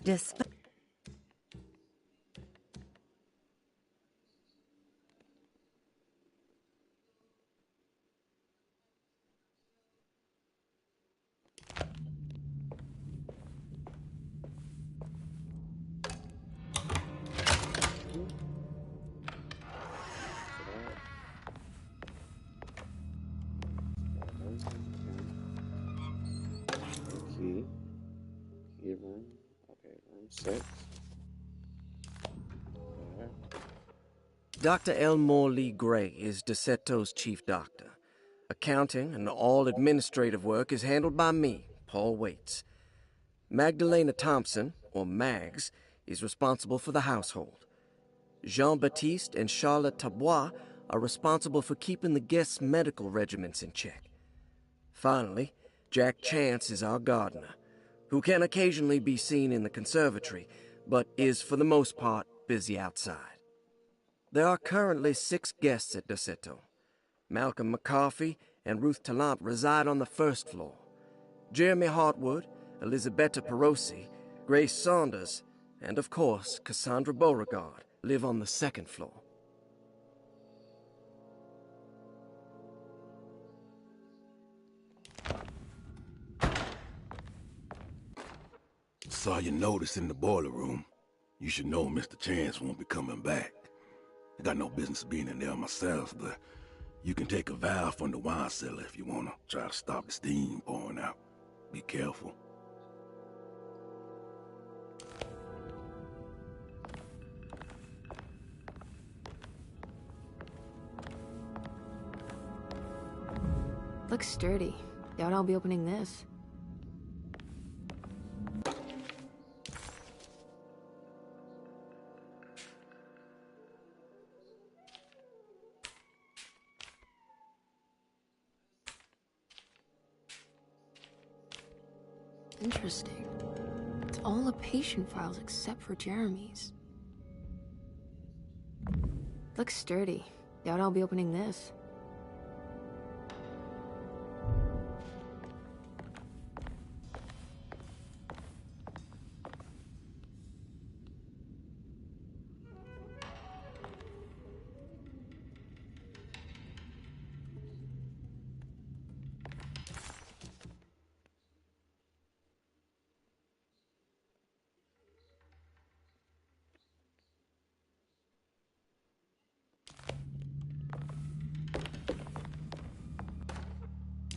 Despite Key. Key room. Okay, room 6. There. Dr. Elmore Lee Gray is DeSeto's chief doctor. Accounting and all administrative work is handled by me, Paul Waits. Magdalena Thompson, or Mags, is responsible for the household. Jean-Baptiste and Charlotte Tabois are responsible for keeping the guests' medical regimens in check. Finally, Jack Chance is our gardener, who can occasionally be seen in the conservatory, but is for the most part busy outside. There are currently 6 guests at DeSeto. Malcolm McCarthy and Ruth Tallant reside on the first floor. Jeremy Hartwood, Elisabetta Perosi, Grace Saunders, and of course Cassandra Beauregard live on the second floor. Saw your notice in the boiler room. You should know Mr. Chance won't be coming back. I got no business being in there myself, but you can take a valve from the wine cellar if you want to try to stop the steam pouring out. Be careful. Looks sturdy. Doubt I'll be opening this. Interesting. It's all the patient files except for Jeremy's. Looks sturdy. Doubt I'll be opening this.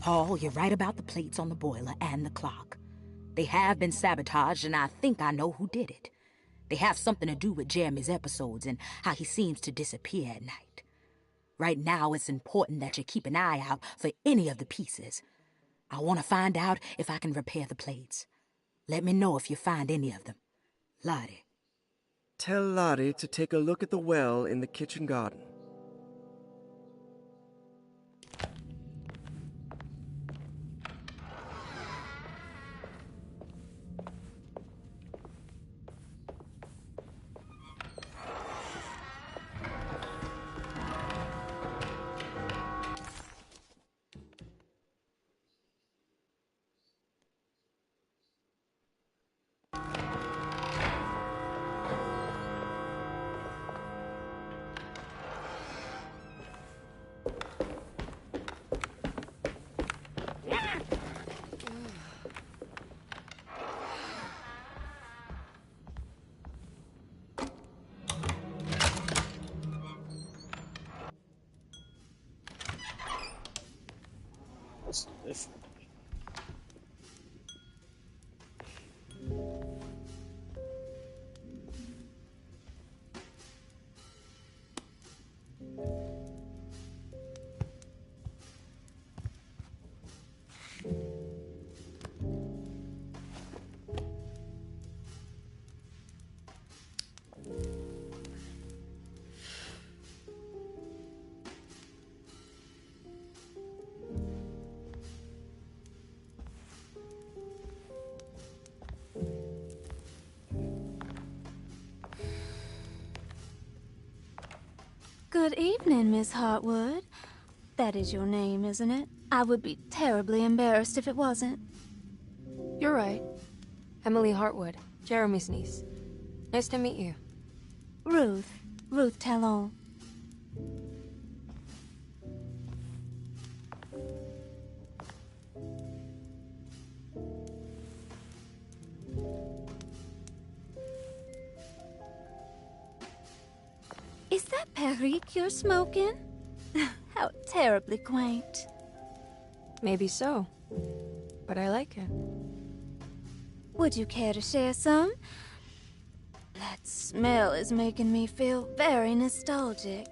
Paul, you're right about the plates on the boiler and the clock. They have been sabotaged, and I think I know who did it. They have something to do with Jeremy's episodes and how he seems to disappear at night. Right now, it's important that you keep an eye out for any of the pieces. I want to find out if I can repair the plates. Let me know if you find any of them. Lottie. Tell Lottie to take a look at the well in the kitchen garden. What's this? Good evening, Miss Hartwood. That is your name, isn't it? I would be terribly embarrassed if it wasn't. You're right. Emily Hartwood. Jeremy's niece. Nice to meet you. Ruth. Ruth Talon. Is that Perique you're smoking? How terribly quaint. Maybe so, but I like it. Would you care to share some? That smell is making me feel very nostalgic.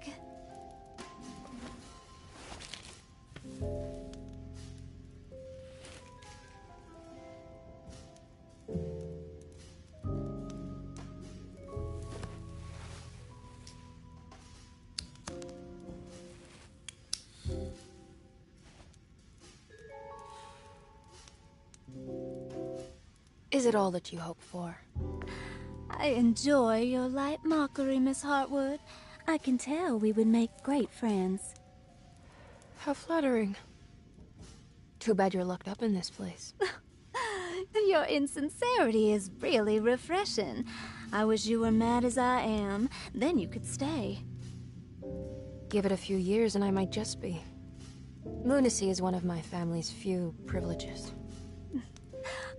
Is it all that you hope for? I enjoy your light mockery, Miss Hartwood. I can tell we would make great friends. How flattering. Too bad you're locked up in this place. Your insincerity is really refreshing. I wish you were mad as I am. Then you could stay. Give it a few years and I might just be. Lunacy is one of my family's few privileges.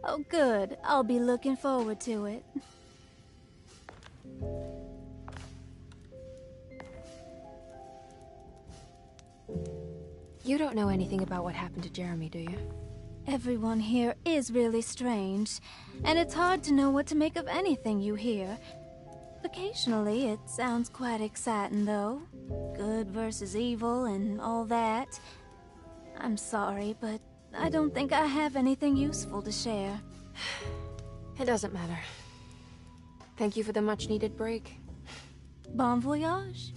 Oh, good. I'll be looking forward to it. You don't know anything about what happened to Jeremy, do you? Everyone here is really strange, and it's hard to know what to make of anything you hear. Occasionally, it sounds quite exciting, though. Good versus evil and all that. I'm sorry, but I don't think I have anything useful to share. It doesn't matter. Thank you for the much-needed break. Bon voyage.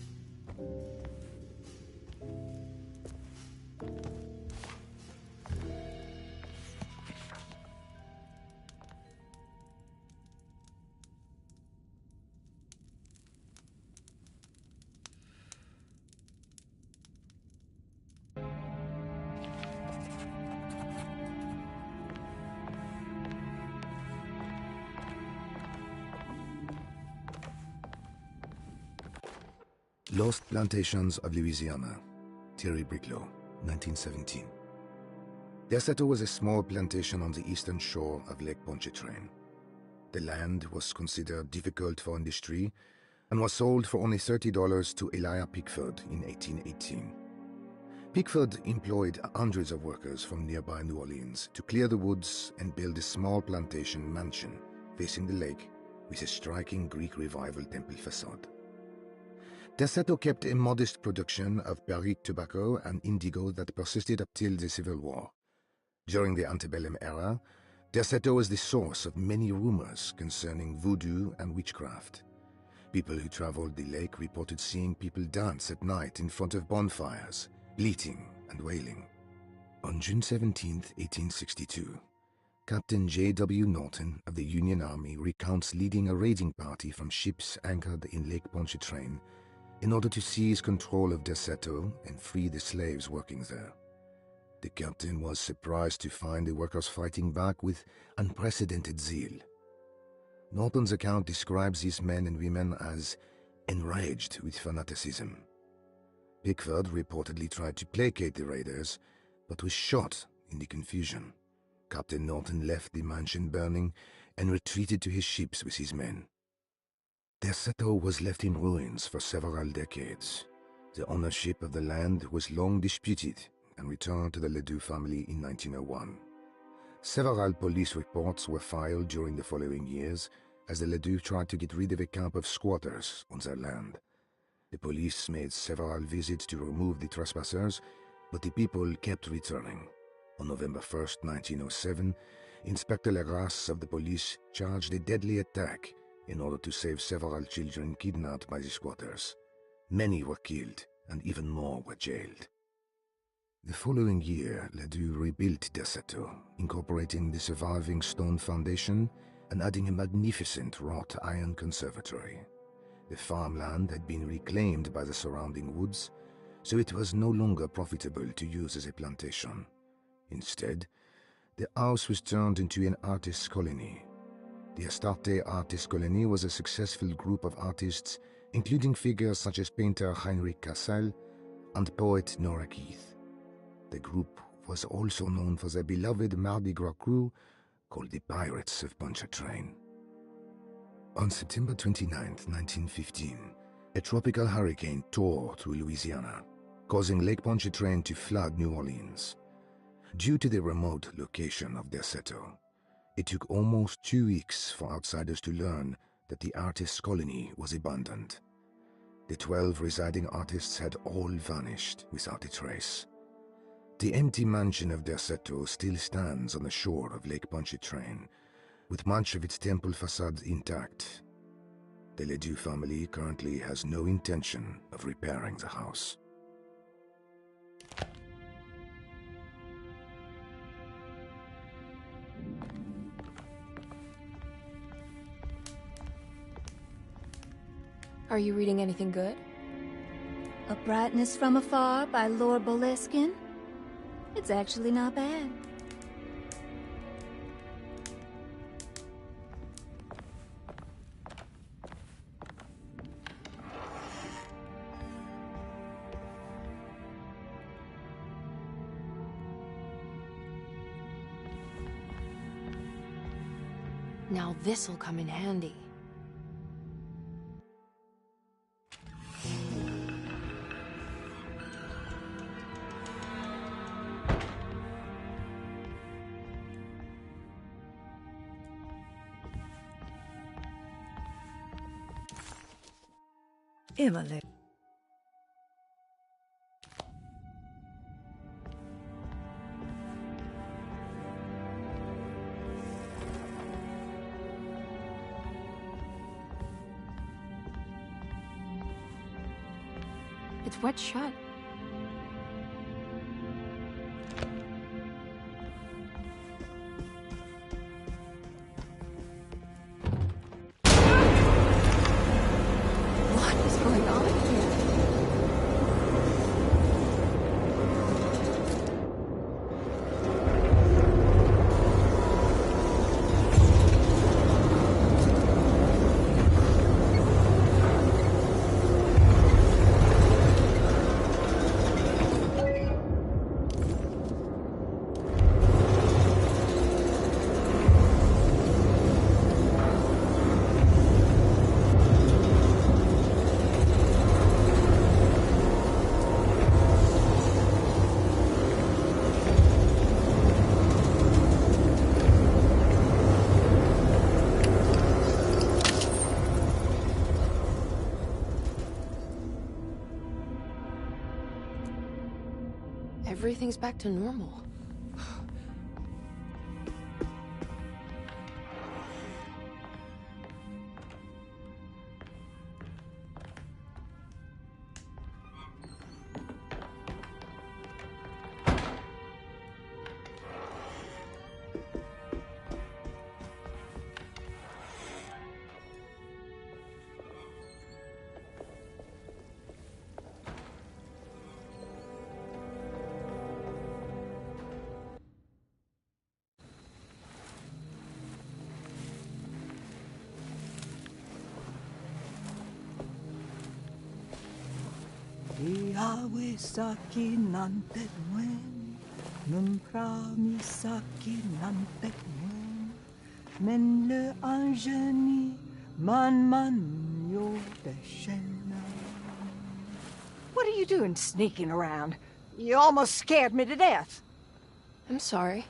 Lost Plantations of Louisiana, Thierry Briclot, 1917. Derceto was a small plantation on the eastern shore of Lake Pontchartrain. The land was considered difficult for industry and was sold for only $30 to Elijah Pickford in 1818. Pickford employed hundreds of workers from nearby New Orleans to clear the woods and build a small plantation mansion facing the lake with a striking Greek Revival temple facade. Derceto kept a modest production of Perique tobacco and indigo that persisted up till the Civil War. During the antebellum era, Derceto was the source of many rumors concerning voodoo and witchcraft. People who traveled the lake reported seeing people dance at night in front of bonfires, bleating and wailing. On June 17, 1862, Captain J.W. Norton of the Union Army recounts leading a raiding party from ships anchored in Lake Pontchartrain in order to seize control of Derceto and free the slaves working there. The captain was surprised to find the workers fighting back with unprecedented zeal. Norton's account describes these men and women as enraged with fanaticism. Pickford reportedly tried to placate the raiders, but was shot in the confusion. Captain Norton left the mansion burning and retreated to his ships with his men. Derceto was left in ruins for several decades. The ownership of the land was long disputed and returned to the Ledoux family in 1901. Several police reports were filed during the following years as the Ledoux tried to get rid of a camp of squatters on their land. The police made several visits to remove the trespassers, but the people kept returning. On November 1st, 1907, Inspector Legrasse of the police charged a deadly attack in order to save several children kidnapped by the squatters. Many were killed, and even more were jailed. The following year, Ledoux rebuilt Derceto, incorporating the surviving stone foundation and adding a magnificent wrought iron conservatory. The farmland had been reclaimed by the surrounding woods, so it was no longer profitable to use as a plantation. Instead, the house was turned into an artist's colony. The Astarte Artist Colony was a successful group of artists, including figures such as painter Heinrich Cassel and poet Nora Keith. The group was also known for their beloved Mardi Gras crew, called the Pirates of Pontchartrain. On September 29, 1915, a tropical hurricane tore through Louisiana, causing Lake Pontchartrain to flood New Orleans. Due to the remote location of Derceto, it took almost 2 weeks for outsiders to learn that the artists' colony was abandoned. The 12 residing artists had all vanished without a trace. The empty mansion of Derceto still stands on the shore of Lake Pontchartrain, with much of its temple facade intact. The Ledoux family currently has no intention of repairing the house. Are you reading anything good? A Brightness from Afar by Lord Boleskine. It's actually not bad. Now this'll come in handy. Emily. It's wet shut. What is going on here? Everything's back to normal. Iawesaki nante ngwen, Numpramisaki nante ngwen, Men le anjeni, man yo deshena. What are you doing sneaking around? You almost scared me to death. I'm sorry.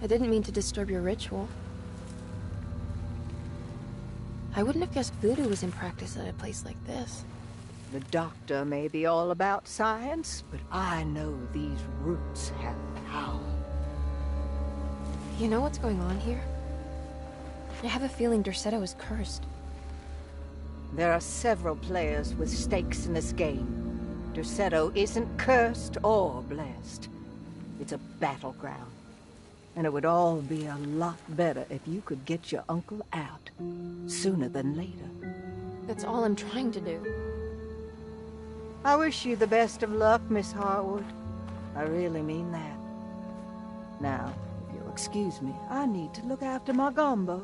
I didn't mean to disturb your ritual. I wouldn't have guessed voodoo was in practice at a place like this. The doctor may be all about science, but I know these roots have power. You know what's going on here? I have a feeling Derceto is cursed. There are several players with stakes in this game. Derceto isn't cursed or blessed. It's a battleground. And it would all be a lot better if you could get your uncle out sooner than later. That's all I'm trying to do. I wish you the best of luck, Miss Harwood. I really mean that. Now, if you'll excuse me, I need to look after my gumbo.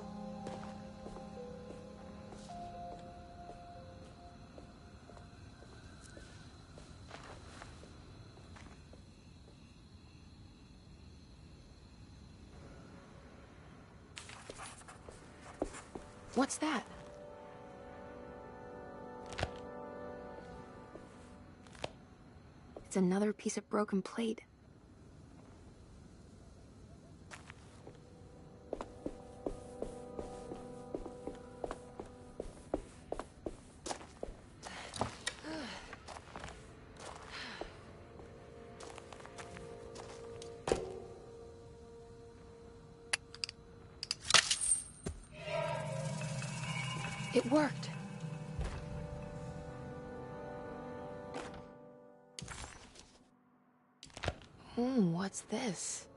What's that? It's another piece of broken plate. It worked. What's this?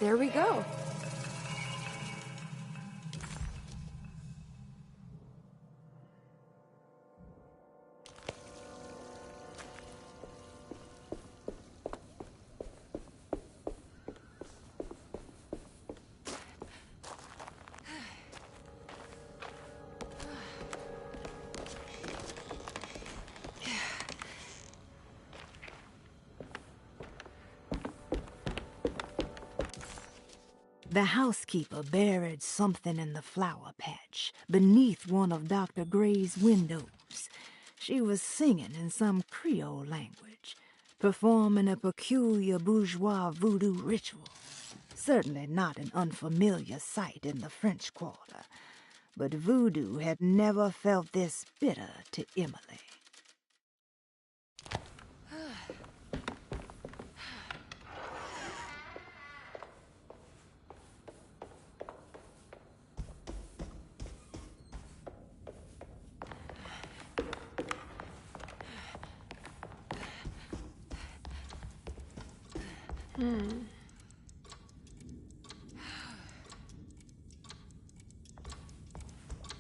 There we go. The housekeeper buried something in the flower patch beneath one of Dr. Gray's windows. She was singing in some Creole language, performing a peculiar bourgeois voodoo ritual. Certainly not an unfamiliar sight in the French Quarter, but voodoo had never felt this bitter to Emily.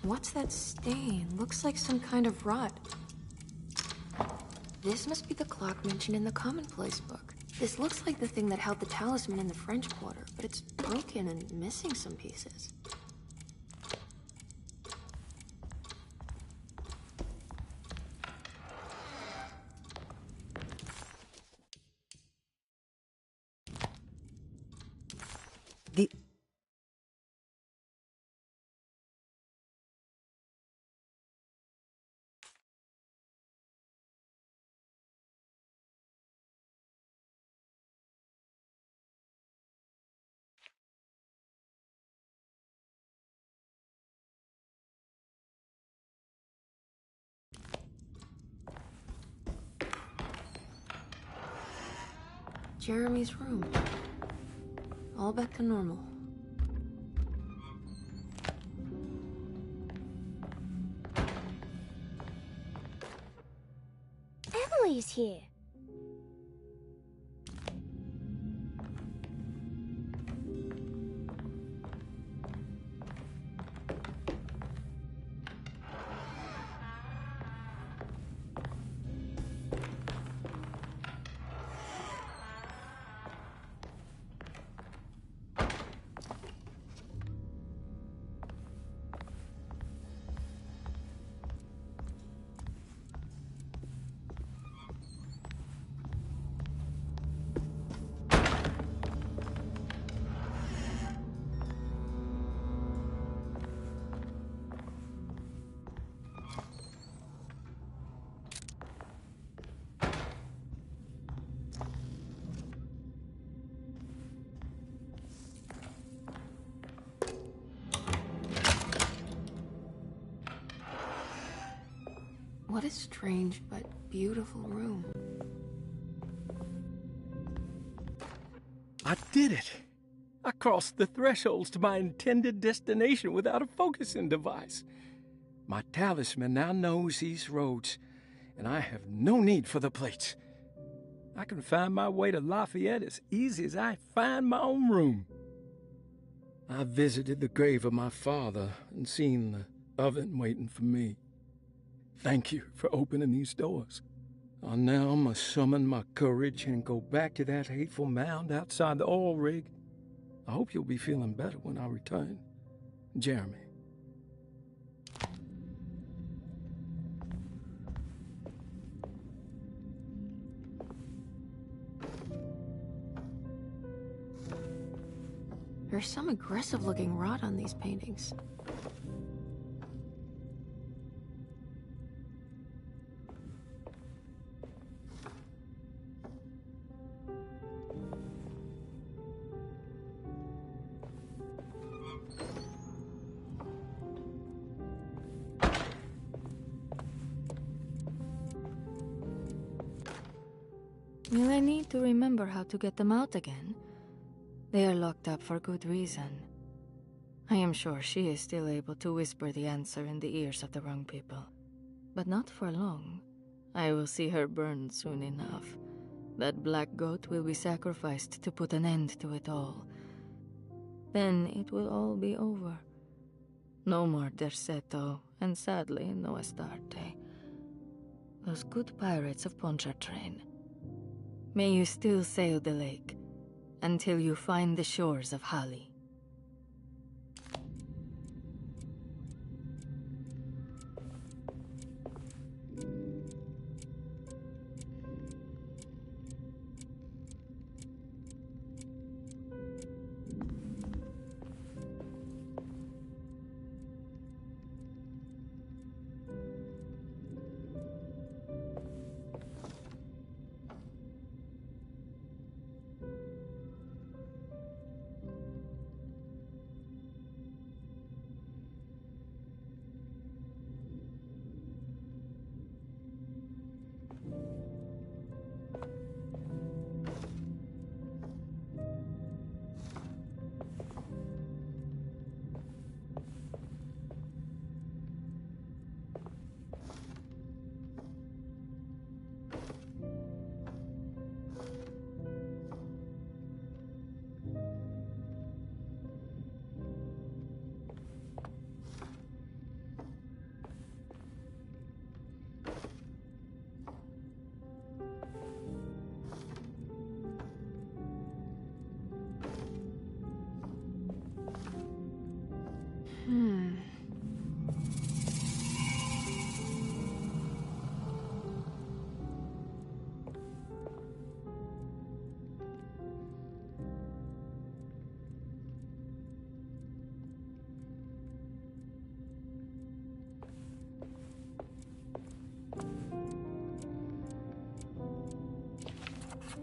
What's that stain? Looks like some kind of rot. This must be the clock mentioned in the commonplace book. This looks like the thing that held the talisman in the French Quarter, but it's broken and missing some pieces. The Jeremy's room. All back to normal. Emily's here. What a strange but beautiful room. I did it! I crossed the thresholds to my intended destination without a focusing device. My talisman now knows these roads, and I have no need for the plates. I can find my way to Lafayette as easy as I find my own room. I visited the grave of my father and seen the oven waiting for me. Thank you for opening these doors. I now must summon my courage and go back to that hateful mound outside the oil rig. I hope you'll be feeling better when I return. Jeremy. There's some aggressive-looking rot on these paintings. Will I need to remember how to get them out again? They are locked up for good reason. I am sure she is still able to whisper the answer in the ears of the wrong people. But not for long. I will see her burned soon enough. That black goat will be sacrificed to put an end to it all. Then it will all be over. No more Derceto, and sadly, no Astarte. Those good pirates of Pontchartrain. May you still sail the lake, until you find the shores of Hali.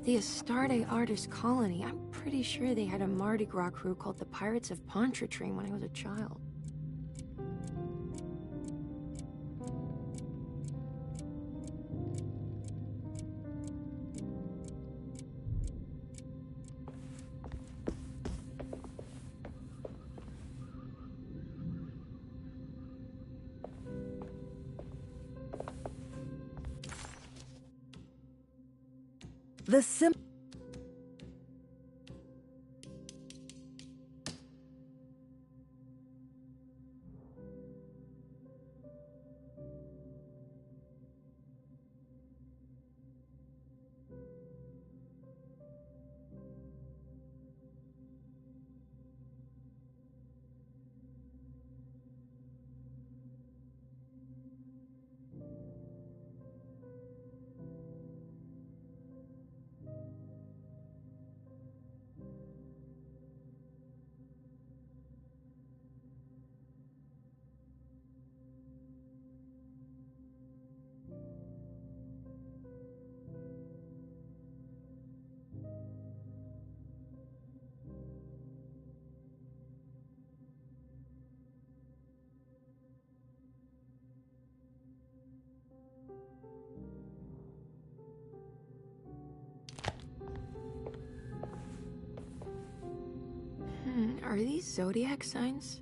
The Astarte Artist Colony. I'm pretty sure they had a Mardi Gras crew called the Pirates of Pontchartrain when I was a child. The Are these zodiac signs?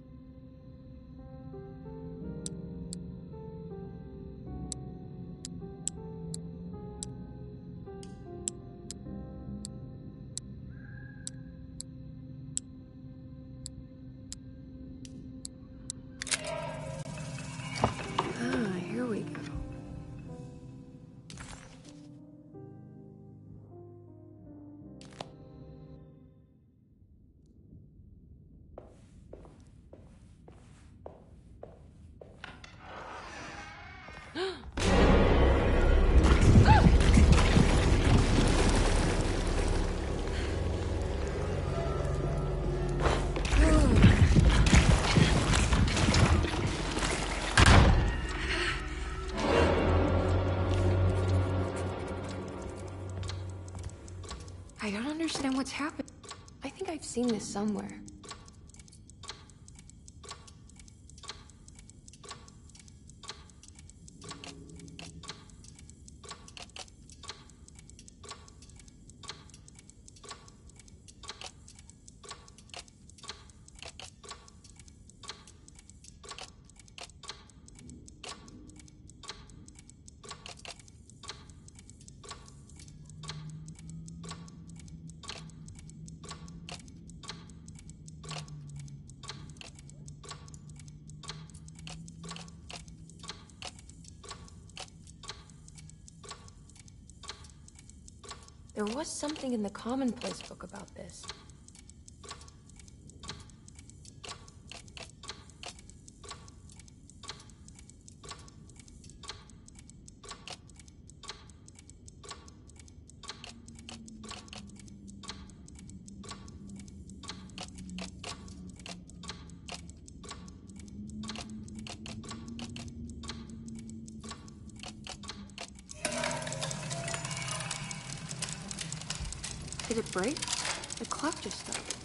I don't understand what's happening. I think I've seen this somewhere. There was something in the commonplace book about this. Did it break? The clock just stopped.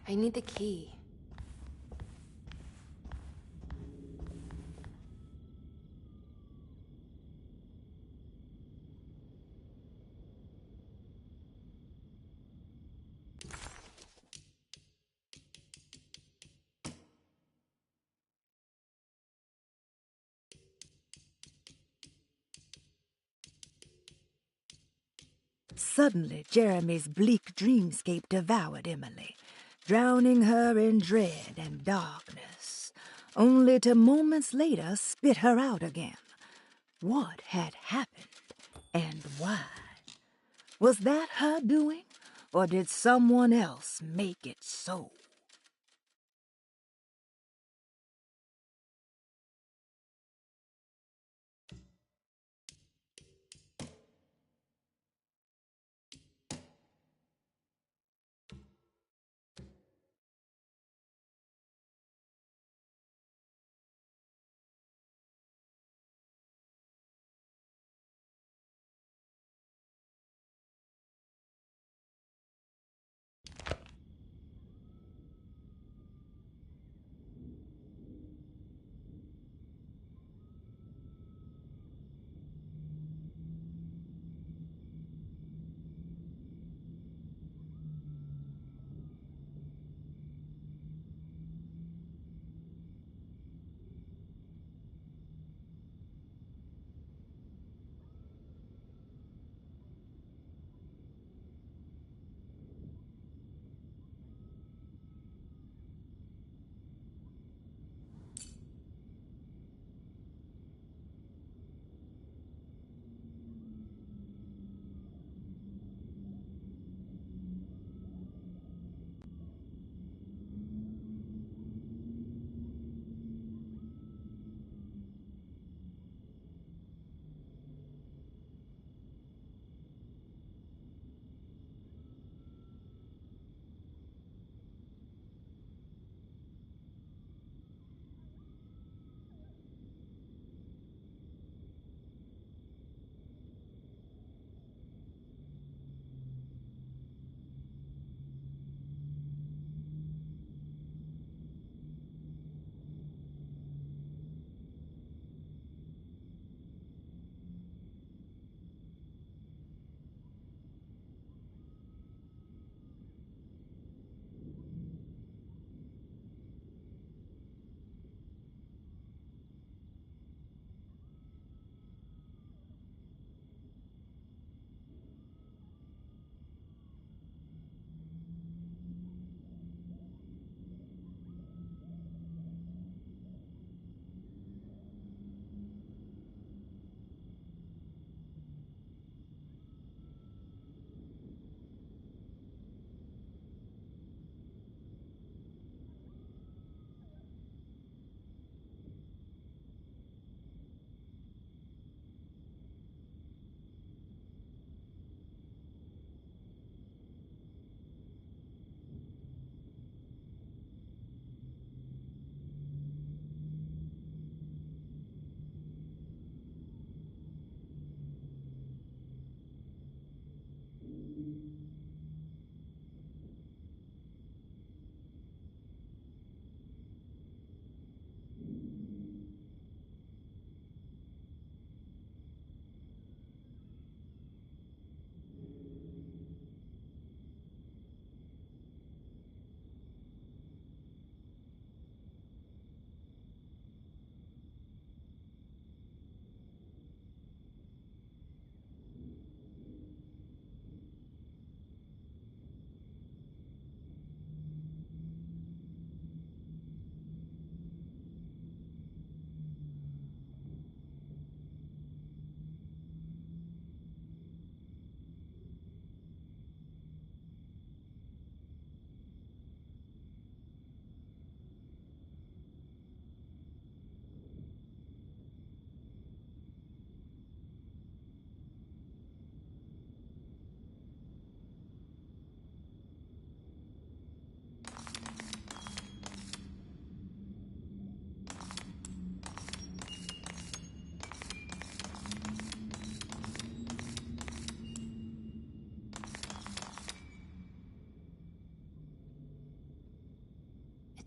I need the key. Suddenly, Jeremy's bleak dreamscape devoured Emily, drowning her in dread and darkness, only to moments later spit her out again. What had happened, and why? Was that her doing, or did someone else make it so?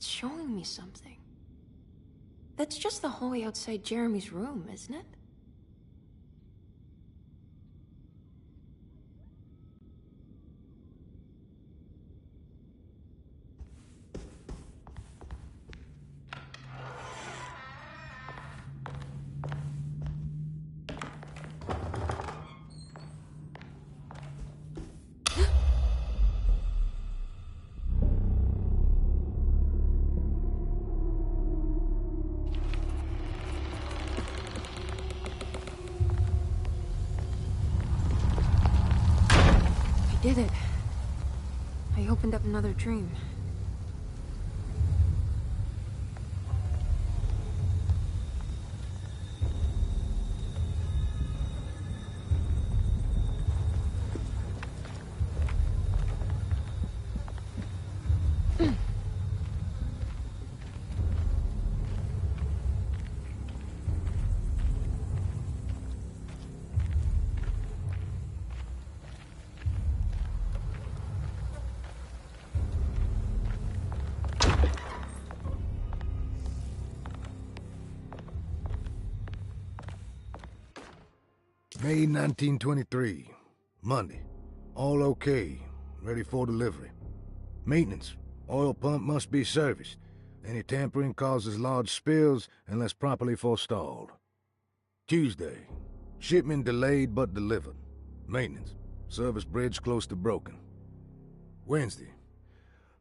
It's showing me something. That's just the hallway outside Jeremy's room, isn't it? Did it. I opened up another dream. May 1923. Monday. All okay. Ready for delivery. Maintenance. Oil pump must be serviced. Any tampering causes large spills unless properly forestalled. Tuesday. Shipment delayed but delivered. Maintenance. Service bridge close to broken. Wednesday.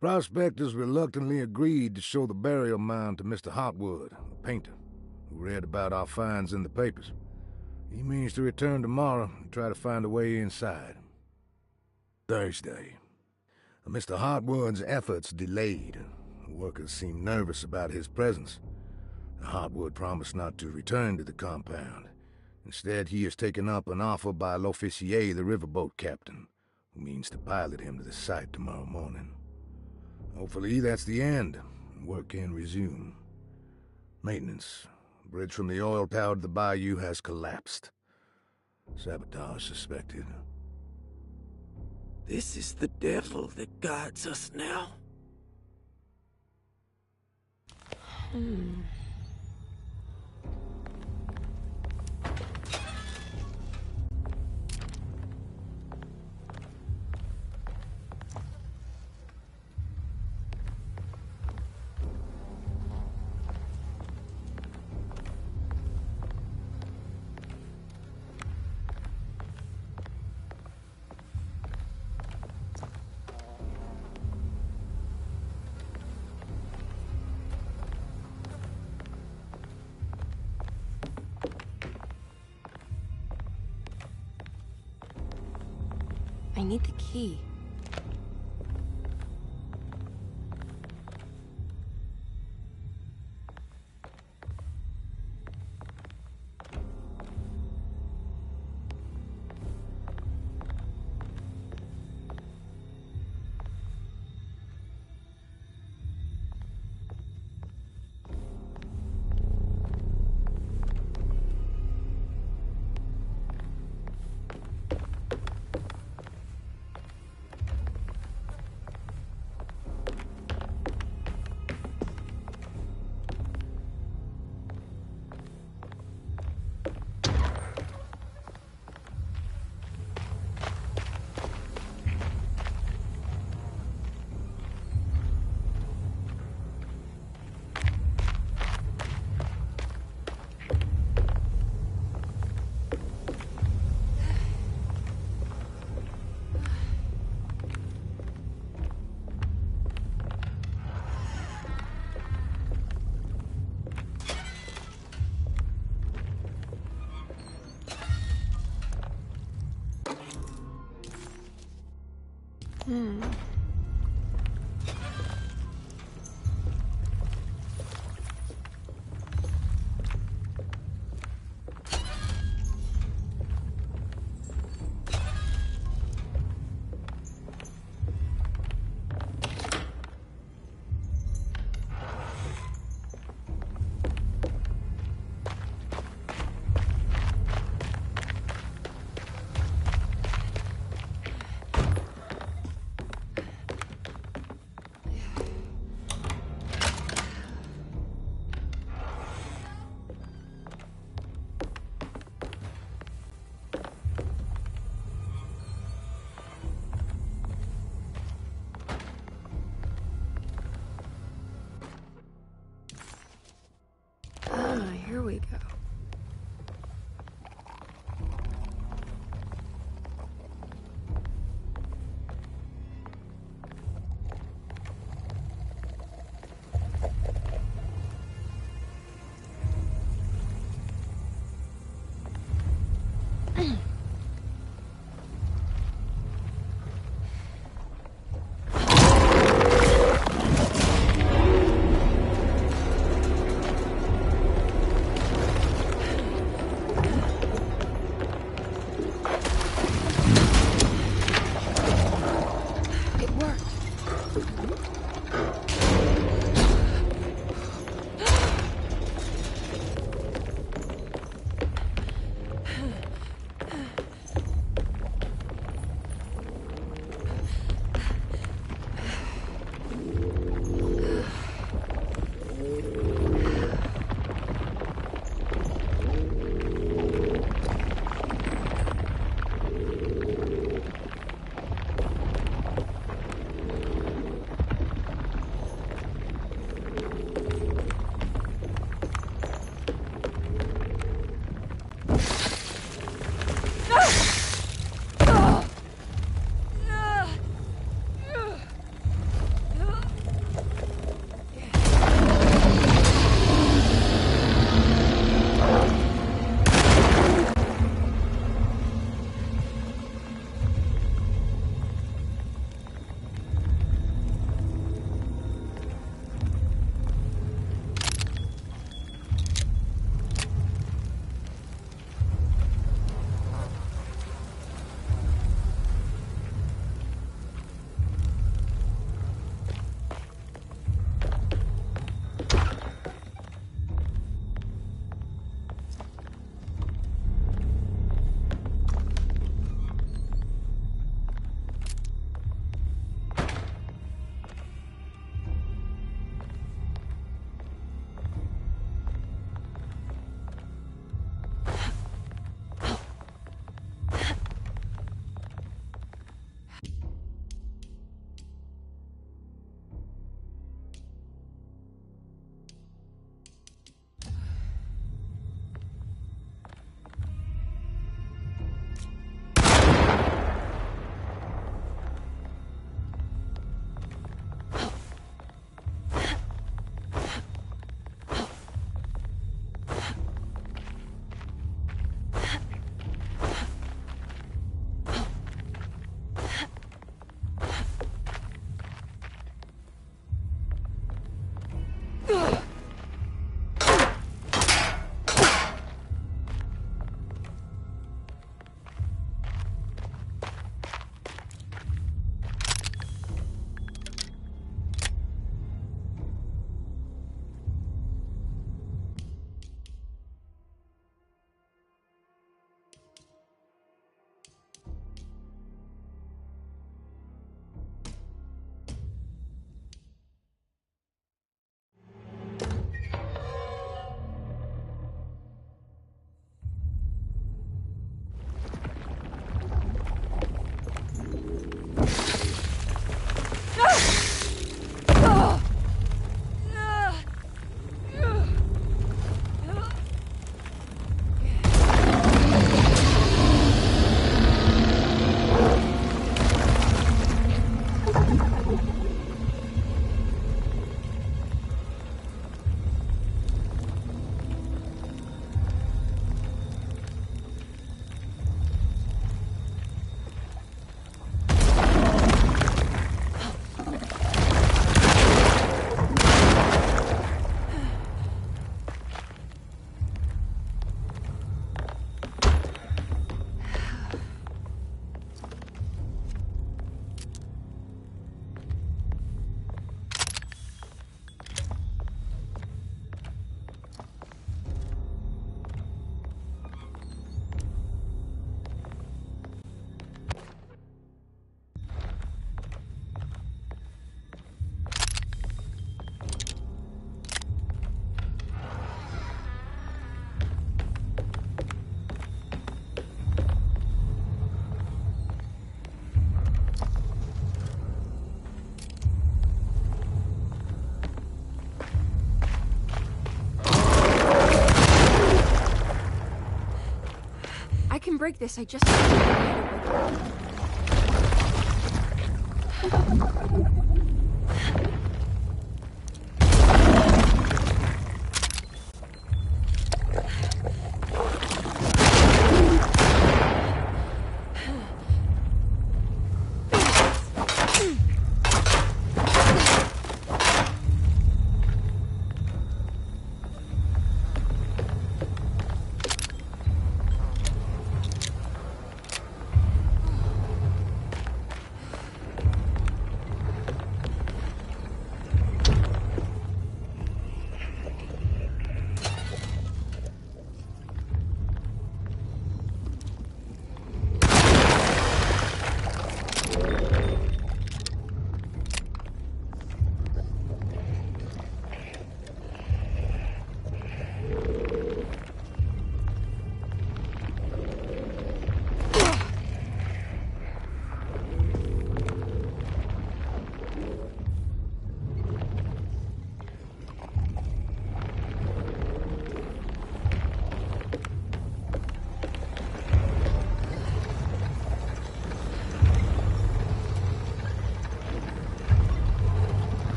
Prospectors reluctantly agreed to show the burial mound to Mr. Hotwood, a painter, who read about our finds in the papers. He means to return tomorrow and try to find a way inside. Thursday. Mr. Hotwood's efforts delayed. The workers seemed nervous about his presence. Hotwood promised not to return to the compound. Instead, he has taken up an offer by L'Officier, the riverboat captain, who means to pilot him to the site tomorrow morning. Hopefully that's the end, and work can resume. Maintenance. Bridge from the oil tower to the bayou has collapsed. Sabotage suspected. This is the devil that guides us now. I need the key. we go. break this, I just have to get it with it.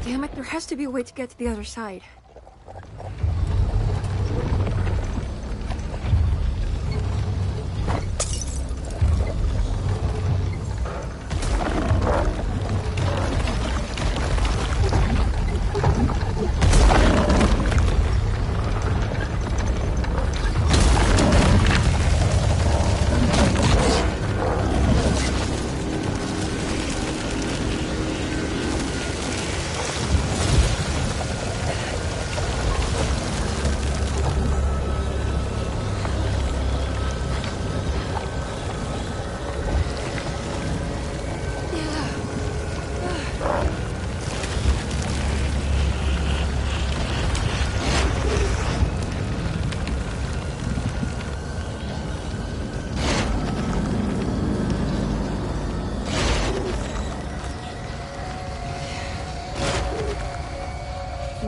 Damn it, there has to be a way to get to the other side.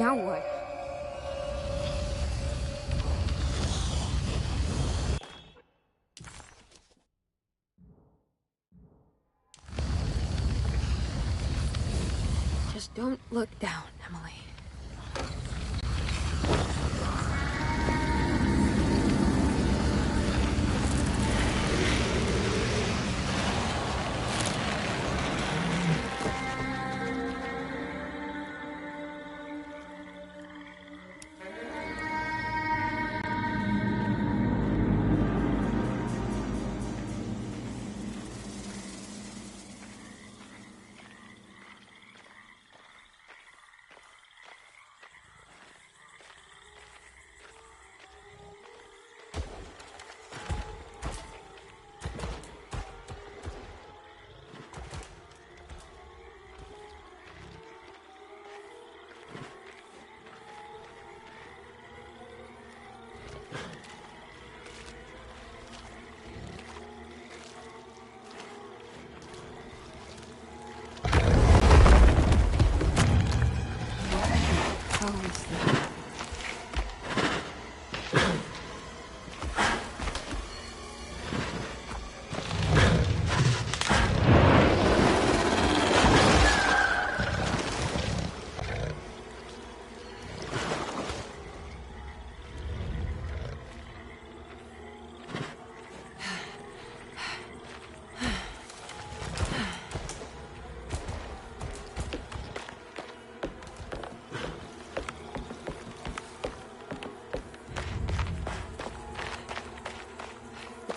Now what? Just don't look down, Emily.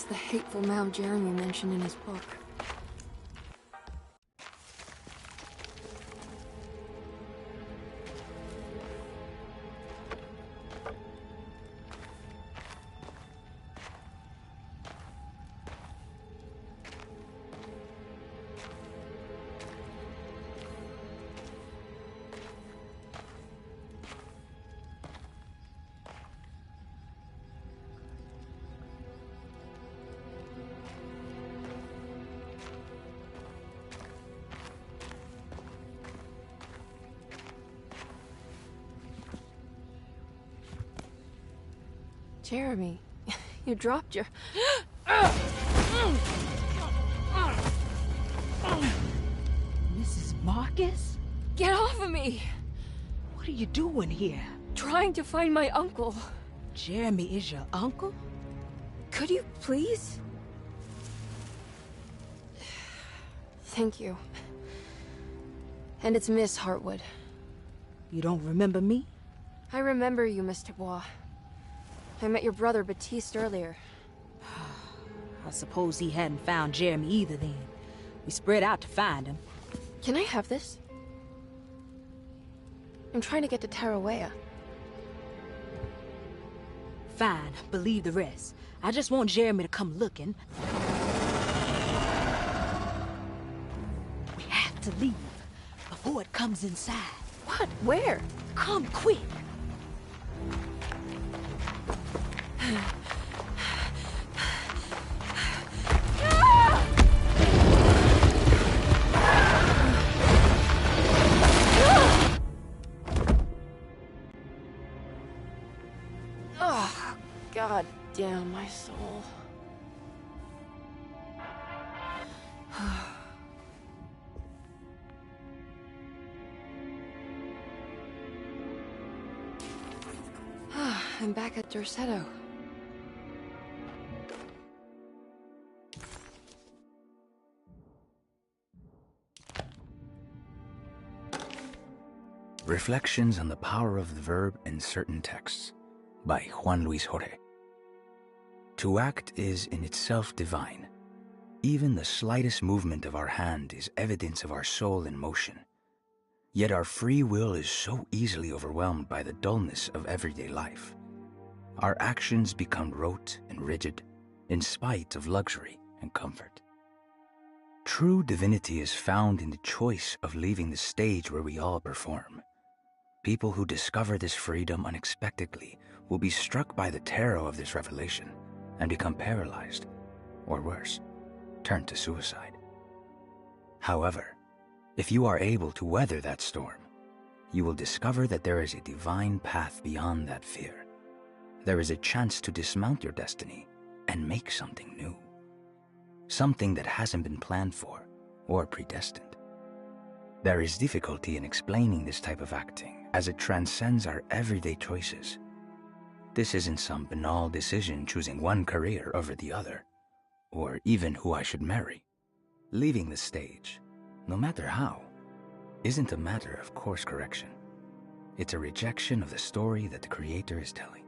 The hateful mound Jeremy mentioned in his book. Jeremy, you dropped your... Mrs. Marcus? Get off of me! What are you doing here? Trying to find my uncle. Jeremy is your uncle? Could you please? Thank you. And it's Miss Hartwood. You don't remember me? I remember you, Miss Dubois. I met your brother, Baptiste, earlier. I suppose he hadn't found Jeremy either then. We spread out to find him. Can I have this? I'm trying to get to Tarawea. Fine, believe the rest. I just want Jeremy to come looking. We have to leave before it comes inside. What? Where? Come quick. Oh, God damn my soul. I'm back at Derceto. Reflections on the Power of the Verb in Certain Texts by Juan Luis Jorge. To act is in itself divine. Even the slightest movement of our hand is evidence of our soul in motion. Yet our free will is so easily overwhelmed by the dullness of everyday life. Our actions become rote and rigid, in spite of luxury and comfort. True divinity is found in the choice of leaving the stage where we all perform. People who discover this freedom unexpectedly will be struck by the terror of this revelation and become paralyzed, or worse, turn to suicide. However, if you are able to weather that storm, you will discover that there is a divine path beyond that fear. There is a chance to dismount your destiny and make something new. Something that hasn't been planned for or predestined. There is difficulty in explaining this type of acting, as it transcends our everyday choices. This isn't some banal decision choosing one career over the other, or even who I should marry. Leaving the stage, no matter how, isn't a matter of course correction. It's a rejection of the story that the creator is telling.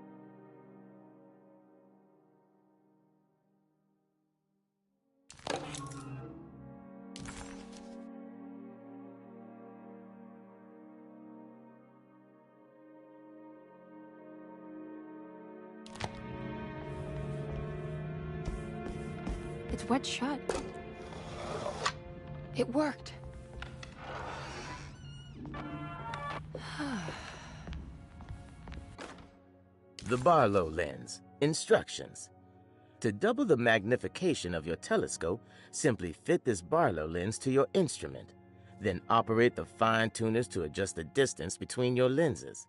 It's wet shut. It worked. The Barlow lens. Instructions. To double the magnification of your telescope, simply fit this Barlow lens to your instrument. Then operate the fine-tuners to adjust the distance between your lenses.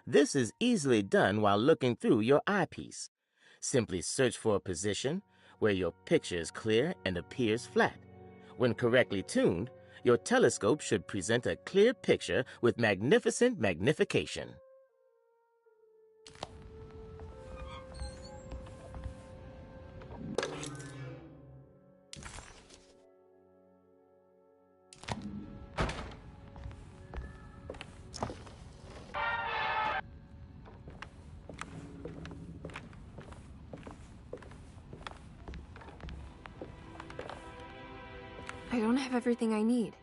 This is easily done while looking through your eyepiece. Simply search for a position where your picture is clear and appears flat. When correctly tuned, your telescope should present a clear picture with magnificent magnification. I don't have everything I need.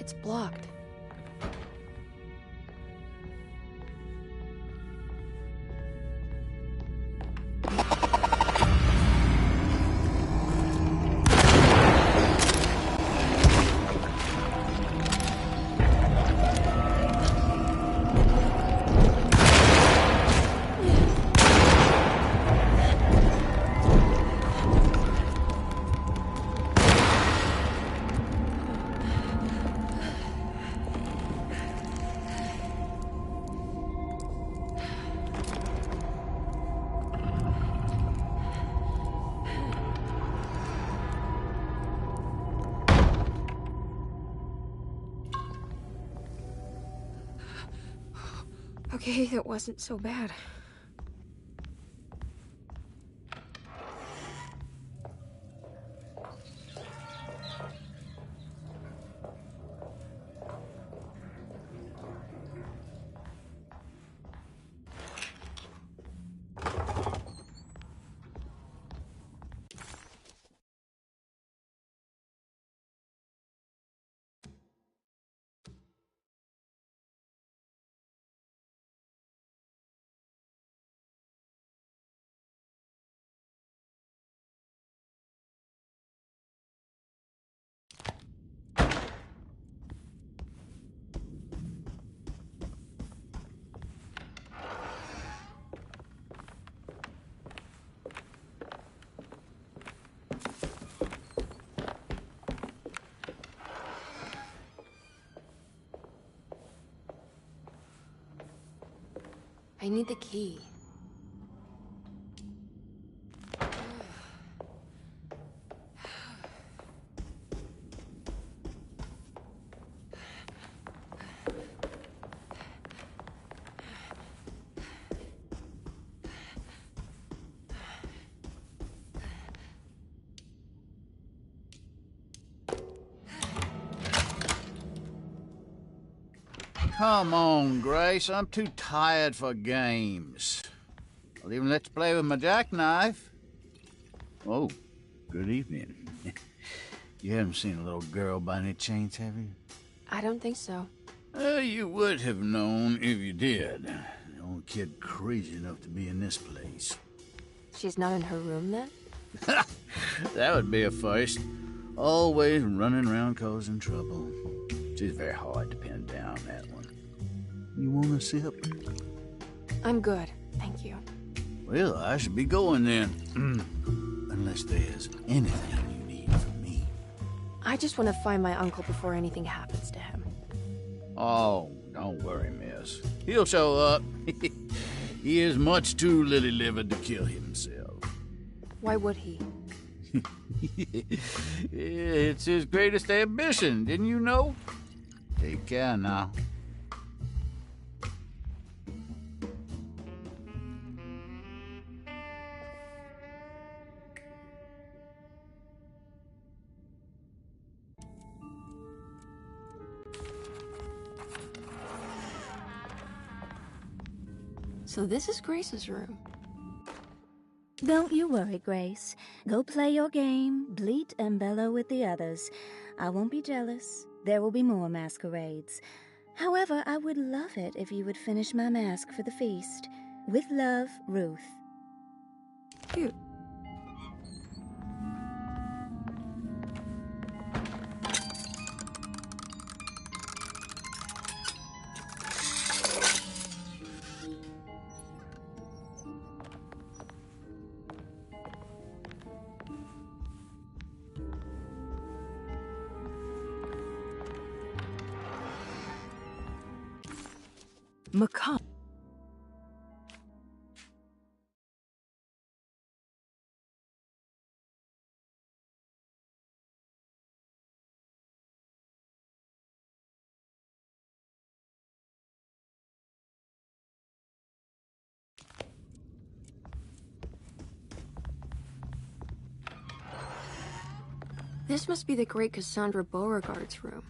It's blocked. Okay, that wasn't so bad. I need the key. Come on, Grace. I'm too tired for games. I'll even let you play with my jackknife. Oh, good evening. You haven't seen a little girl by any chance, have you? I don't think so. You would have known if you did. The only kid crazy enough to be in this place. She's not in her room, then? That would be a first. Always running around causing trouble. She's very hard to pin down, that one. You want a sip? I'm good, thank you. Well, I should be going then. Unless there's anything you need from me. I just want to find my uncle before anything happens to him. Oh, don't worry, miss. He'll show up. He is much too lily-livered to kill himself. Why would he? It's his greatest ambition, didn't you know? Take care now. So this is Grace's room. Don't you worry, Grace. Go play your game, bleat and bellow with the others. I won't be jealous. There will be more masquerades. However, I would love it if you would finish my mask for the feast. With love, Ruth. Cute. Macabre. This must be the great Cassandra Beauregard's room.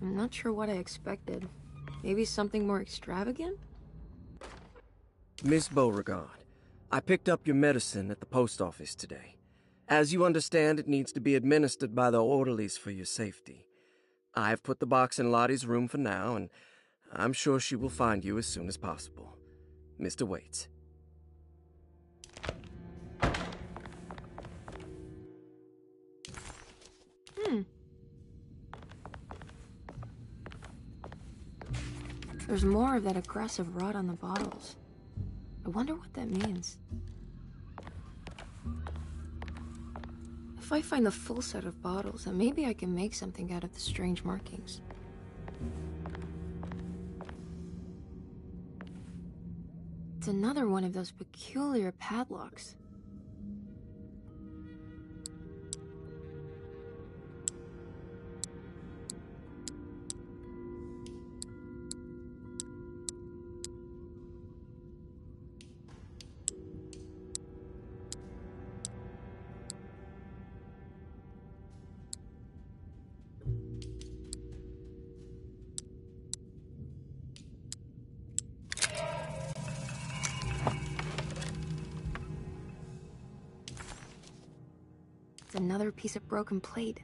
I'm not sure what I expected. Maybe something more extravagant? Miss Beauregard, I picked up your medicine at the post office today. As you understand, it needs to be administered by the orderlies for your safety. I've put the box in Lottie's room for now, and I'm sure she will find you as soon as possible. Mr. Waits. There's more of that aggressive rot on the bottles. I wonder what that means. If I find the full set of bottles, then maybe I can make something out of the strange markings. It's another one of those peculiar padlocks. It's another piece of broken plate.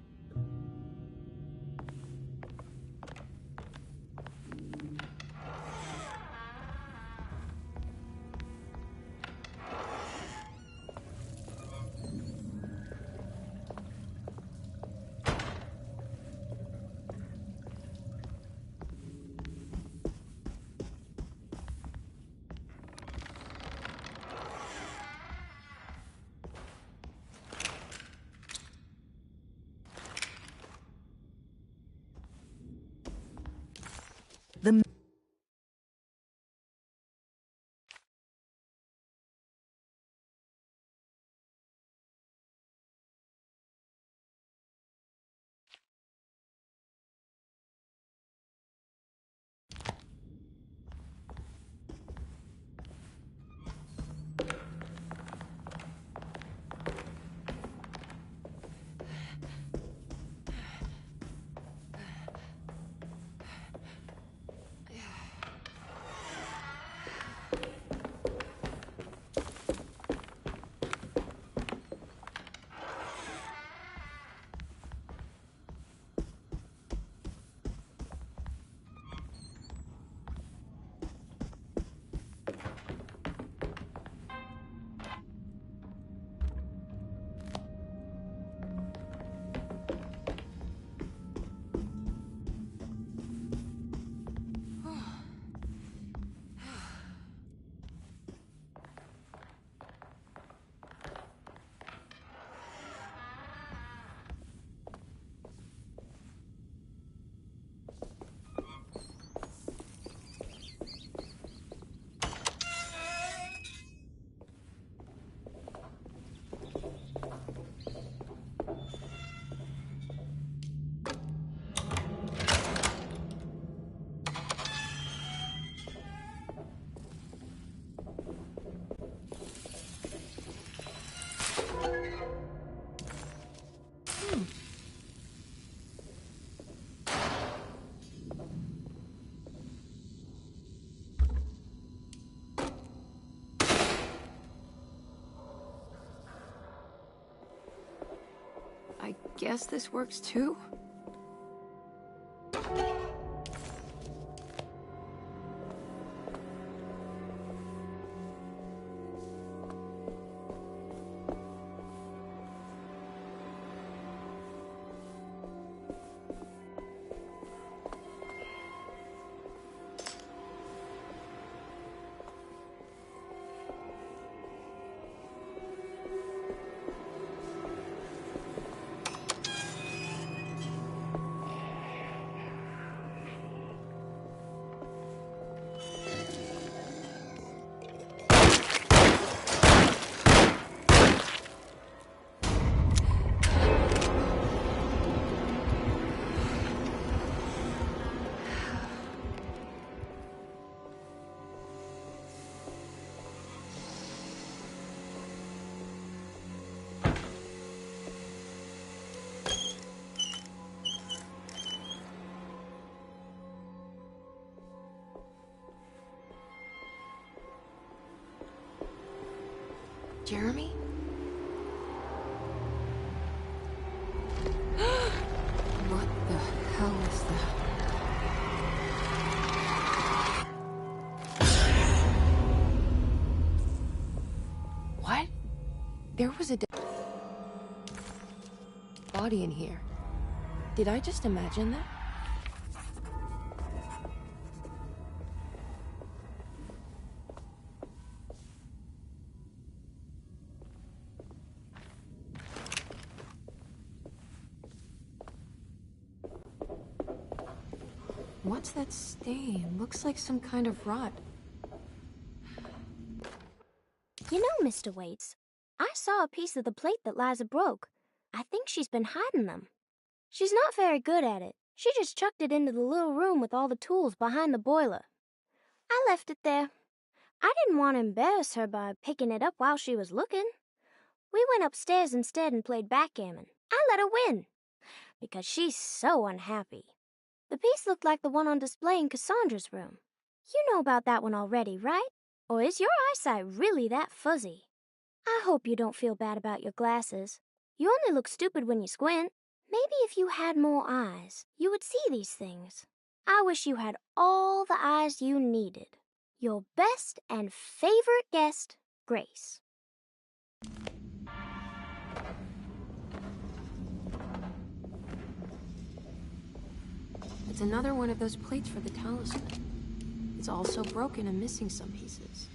guess this works too? Jeremy? What the hell is that? What? There was a body in here. Did I just imagine that? What's that stain? Looks like some kind of rot. You know, Mr. Waits, I saw a piece of the plate that Liza broke. I think she's been hiding them. She's not very good at it. She just chucked it into the little room with all the tools behind the boiler. I left it there. I didn't want to embarrass her by picking it up while she was looking. We went upstairs instead and played backgammon. I let her win, because she's so unhappy. The piece looked like the one on display in Cassandra's room. You know about that one already, right? Or is your eyesight really that fuzzy? I hope you don't feel bad about your glasses. You only look stupid when you squint. Maybe if you had more eyes, you would see these things. I wish you had all the eyes you needed. Your best and favorite guest, Grace. It's another one of those plates for the talisman. It's also broken and missing some pieces.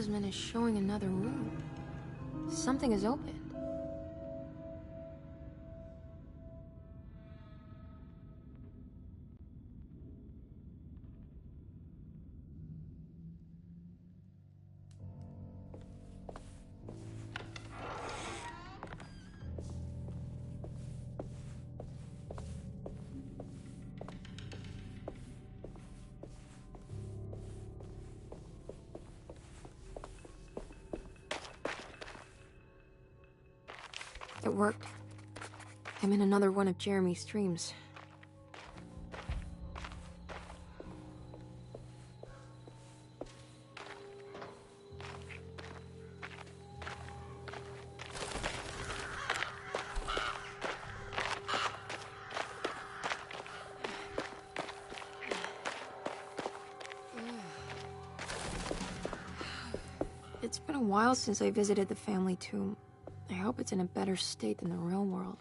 talisman is showing another room. Something is opened. It worked. I'm in another one of Jeremy's dreams. It's been a while since I visited the family tomb. I hope it's in a better state than the real world.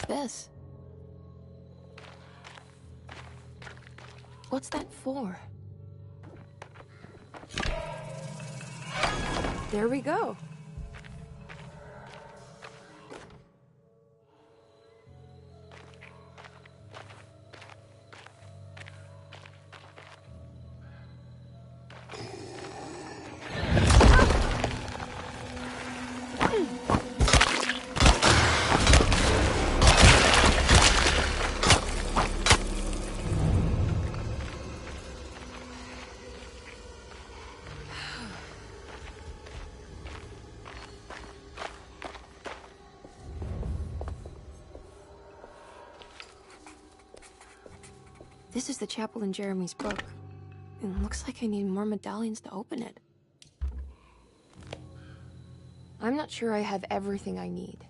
This? What's that for? There we go. This is the chapel in Jeremy's book. It looks like I need more medallions to open it. I'm not sure I have everything I need.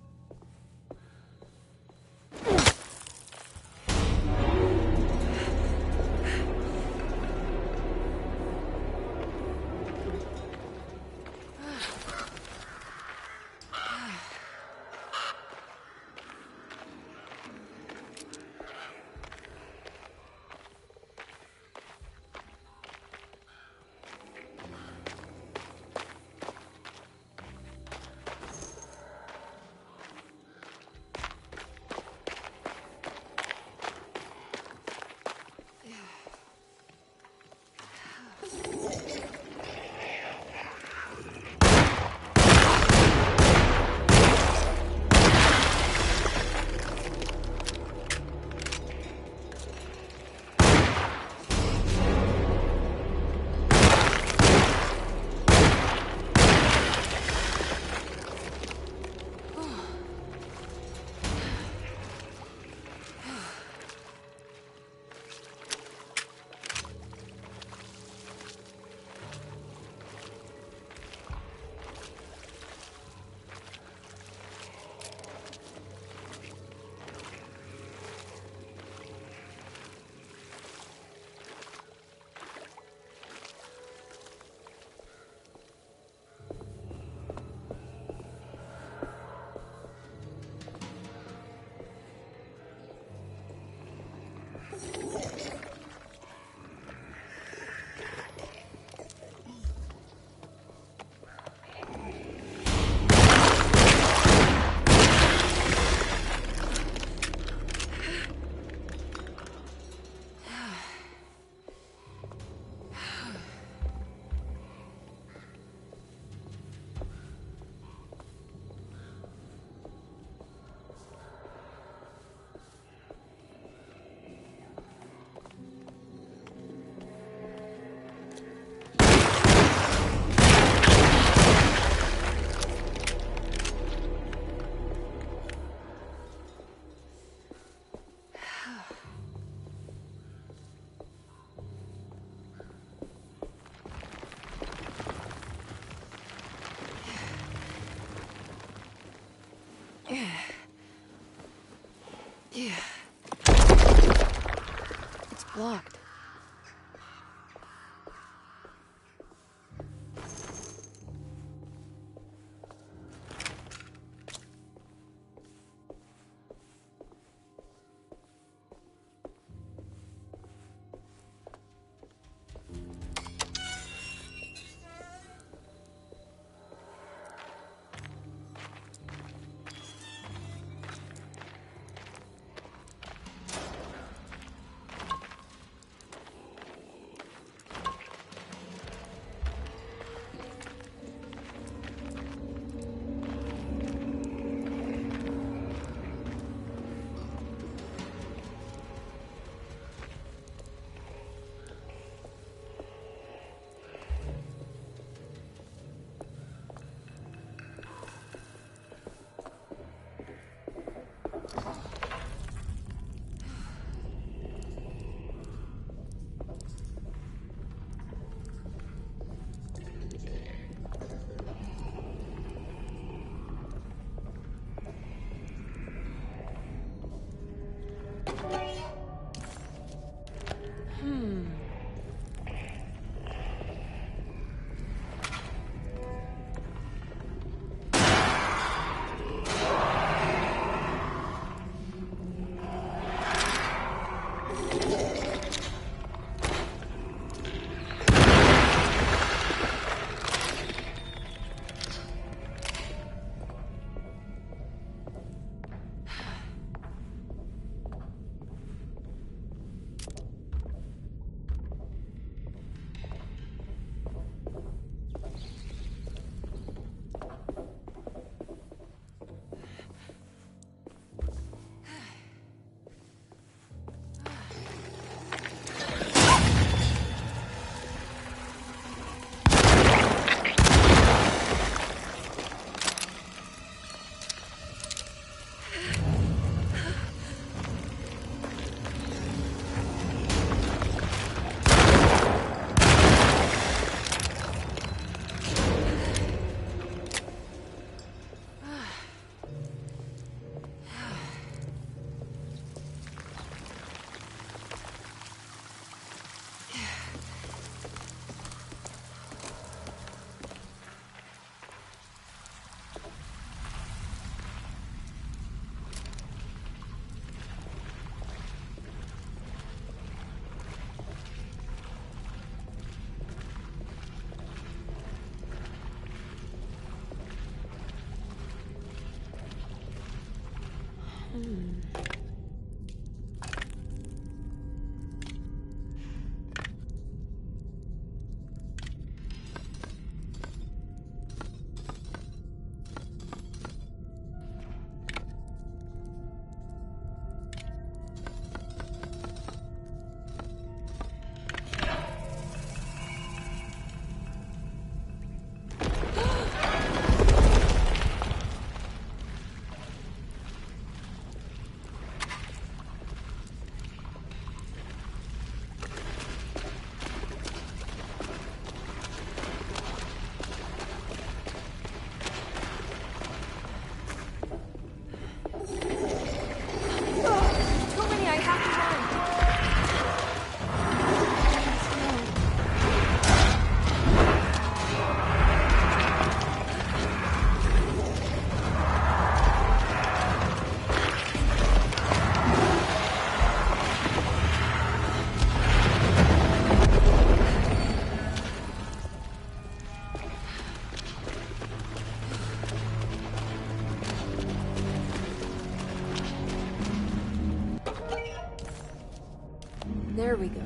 It's blocked. There we go.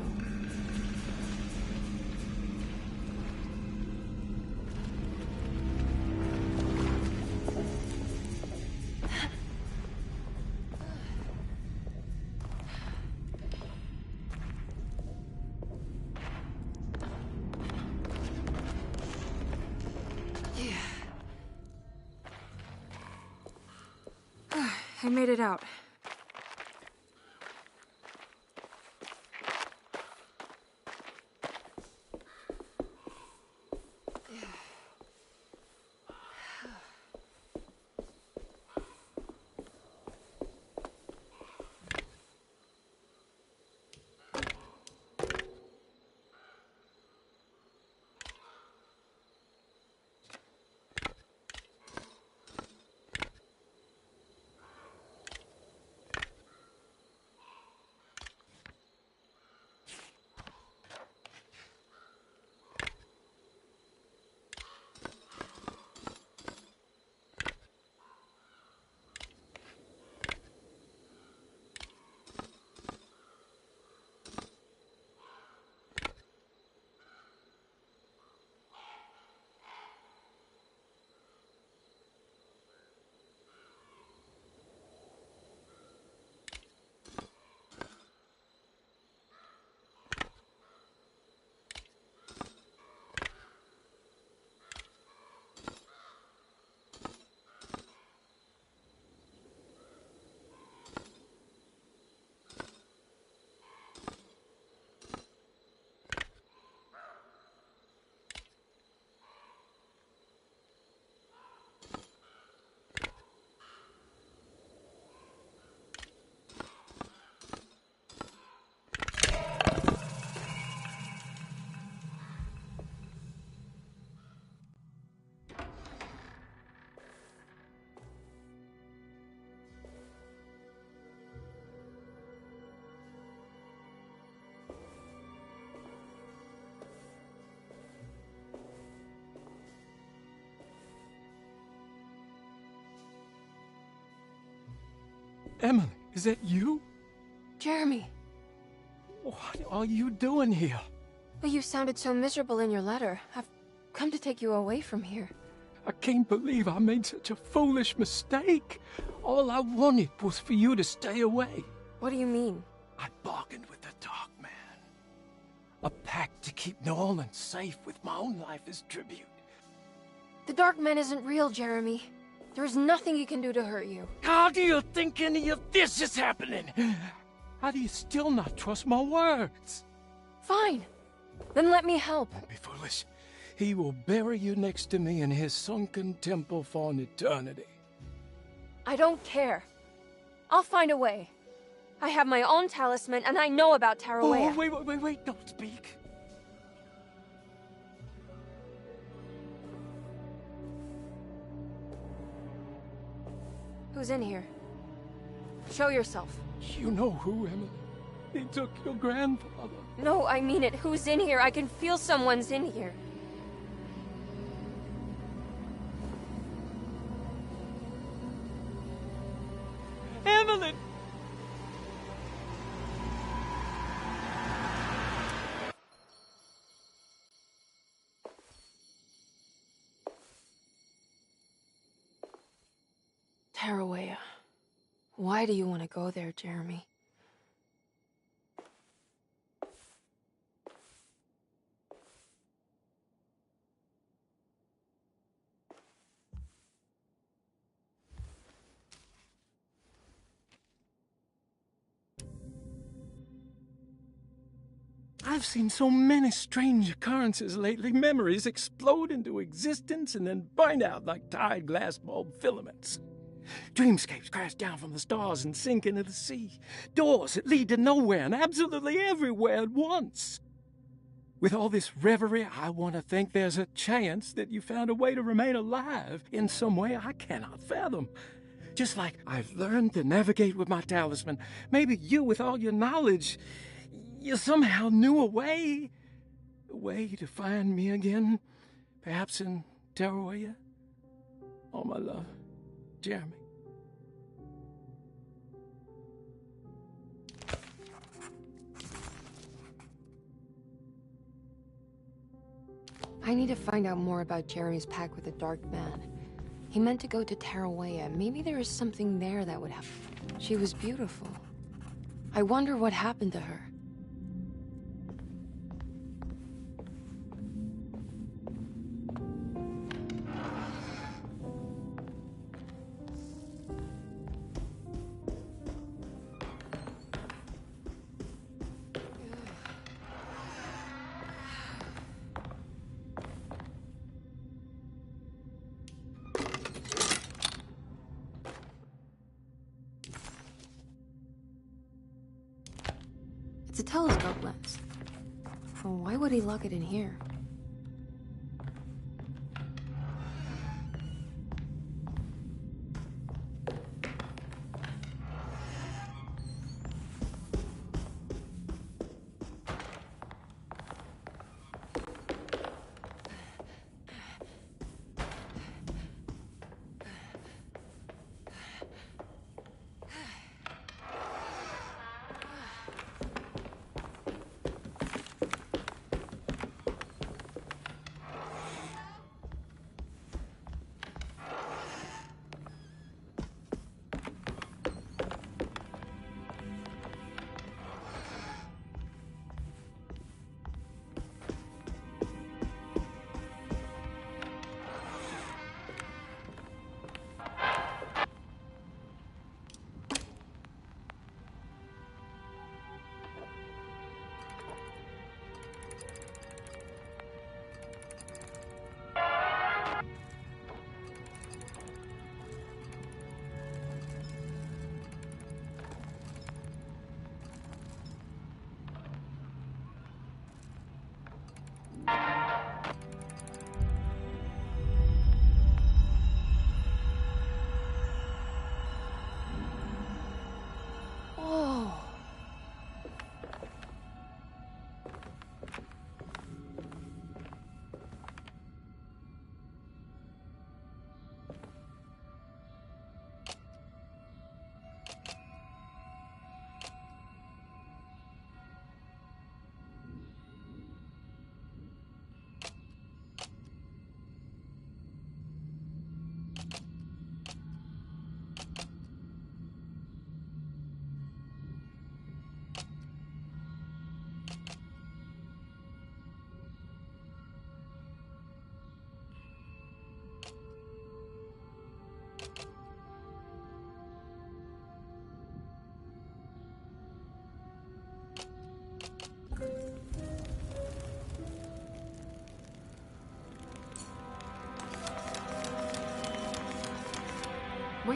I made it out. Emily, is that you? Jeremy. What are you doing here? Well, you sounded so miserable in your letter. I've come to take you away from here. I can't believe I made such a foolish mistake. All I wanted was for you to stay away. What do you mean? I bargained with the Dark Man. A pact to keep New Orleans safe with my own life as tribute. The Dark Man isn't real, Jeremy. There is nothing he can do to hurt you. How do you think any of this is happening? How do you still not trust my words? Fine. Then let me help. Don't be foolish. He will bury you next to me in his sunken temple for an eternity. I don't care. I'll find a way. I have my own talisman, and I know about Tarawea. Oh, wait, don't speak. Who's in here? Show yourself. You know who, Emily. He took your grandfather. No, I mean it. Who's in here? I can feel someone's in here. Evelyn! Tarawea. Why do you want to go there, Jeremy? I've seen so many strange occurrences lately. Memories explode into existence and then burn out like tired glass bulb filaments. Dreamscapes crash down from the stars and sink into the sea. Doors that lead to nowhere and absolutely everywhere at once. With all this reverie, I want to think there's a chance that you found a way to remain alive in some way I cannot fathom. Just like I've learned to navigate with my talisman, maybe you, with all your knowledge, you somehow knew a way to find me again, perhaps in Tarawea. Oh, my love, Jeremy. I need to find out more about Jeremy's pact with the Dark Man. He meant to go to Tarawea. Maybe there is something there that would help. She was beautiful. I wonder what happened to her. It's a telescope lens. Well, why would he lock it in here?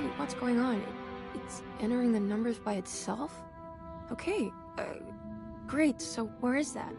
Wait, what's going on? It's entering the numbers by itself? Okay, great, so where is that?